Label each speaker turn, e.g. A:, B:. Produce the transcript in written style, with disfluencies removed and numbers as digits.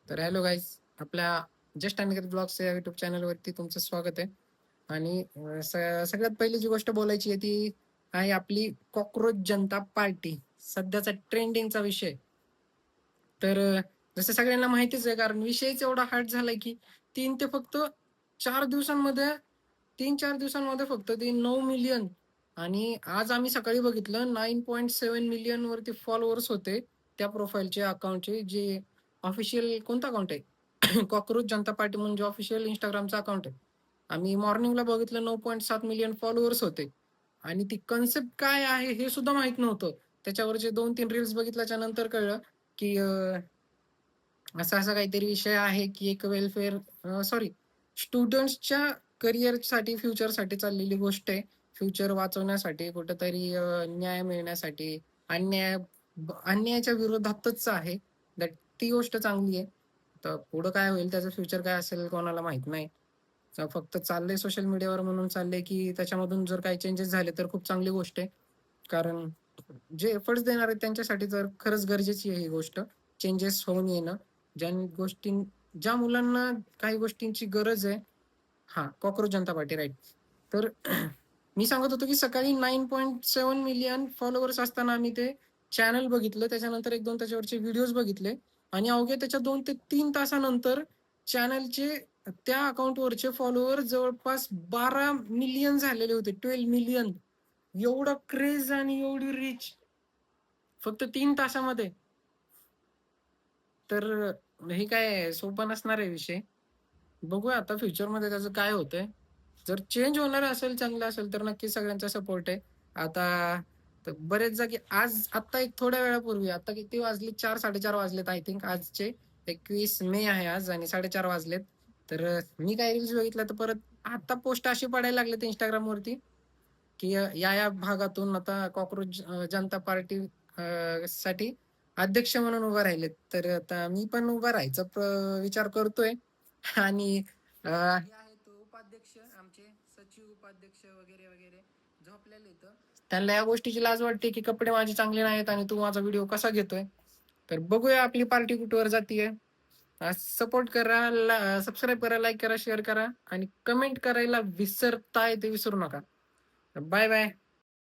A: तर hello guys, आपल्या just Aniket blogs या युट्यूब चॅनलवरती तुमचं स्वागत आहे. आणि सगळ्यात पहिली जी गोष्ट बोलायची आहे ती आहे आपली कॉकरोच जनता पार्टी, सध्याचा ट्रेंडिंगचा विषय. तर जसं सगळ्यांना माहितीच आहे, कारण विषयच एवढा हार्ड झालाय की तीन ते फक्त 4 दिवसांमध्ये 3-4 दिवसांमध्ये फक्त ते 9 मिलियन. आणि आज आम्ही सकाळी बघितलं 9.7 मिलियन वरती फॉलोअर्स होते त्या प्रोफाईलचे अकाउंटचे, जे ऑफिशियल कोणता अकाउंट आहे कॉकरोच जनता पार्टी म्हणजे ऑफिशियल इंस्टाग्रामचा अकाउंट आहे. आम्ही मॉर्निंगला बघितलं 9.7 मिलियन फॉलोअर्स होते. आणि ती कन्सेप्ट काय आहे हे सुद्धा माहित नव्हतं. त्याच्यावरचे 2-3 रील्स बघितल्याच्या नंतर कळलं की असा-असा काहीतरी विषय आहे की एक वेलफेअर सॉरी स्टुडंट्सच्या करिअरसाठी, फ्युचरसाठी चाललेली गोष्ट आहे. फ्युचर वाचवण्यासाठी कुठेतरी न्याय मिळण्यासाठी, अन्यायाच्या विरोधातच आहे. ती गोष्ट चांगली आहे. तर पुढं काय होईल, त्याचं फ्युचर काय असेल कोणाला माहीत नाही. फक्त चाललंय सोशल मीडियावर म्हणून चाललंय, की त्याच्यामधून जर काही चेंजेस झाले तर खूप चांगली गोष्ट आहे. कारण जे एफर्ट्स देणार आहेत त्यांच्यासाठी तर खरंच गरजेची आहे ही गोष्ट. चेंजेस होऊन येणं. ज्या गोष्टी ज्या मुलांना काही गोष्टींची गरज आहे. हां, कॉकरोच जनता पार्टी राइट. तर मी सांगत होतो, की सकाळी 9.7 मिलियन फॉलोअर्स असताना आम्ही ते चॅनल बघितलं. त्याच्यानंतर 1-2 त्याच्यावरचे व्हिडिओज बघितले आणि अवघ्या त्याच्या 2 ते 3 तासानंतर चॅनलचे त्या अकाउंटवरचे फॉलोअर जवळपास 12 मिलियन झालेले होते. 12 मिलियन. एवढं क्रेज आणि एवढी रीच फक्त 3 तासामध्ये. तर हे काय सोपं नसणार आहे विषय. बघूया आता फ्युचरमध्ये त्याचं काय होतंय. जर चेंज होणार असेल, चांगलं असेल तर नक्कीच सगळ्यांचा सपोर्ट आहे. आता तर बरेच जागी आज आत्ता एक थोड्या वेळापूर्वी, आता किती वाजले, 4-4:30 वाजलेत आय थिंक. आजचे 21 मे आहे आज आणि 4:30 वाजलेत. तर मी काय रील्स बघितल्या तर परत आता पोस्ट अशी पडायला लागलेत Instagramवरती, की या भागातून आता कॉकरोच जनता पार्टी साठी अध्यक्ष म्हणून उभा राहिलेत. तर आता मी पण उभा राहायचा विचार करतोय. आणि हे आहेत उपाध्यक्ष आमचे, सचिव, उपाध्यक्ष वगैरे वगैरे झोपलेले इथं. त्यांना या गोष्टीची लाज वाटते की कपडे माझे चांगले नाहीत आणि तू माझा व्हिडिओ कसा घेतोय. तर बघूया आपली पार्टी कुठवर जातीये. सपोर्ट करा, सबस्क्राईब करा, लाईक करा, शेअर करा आणि कमेंट करायला विसरताय ते विसरू नका. Bye bye.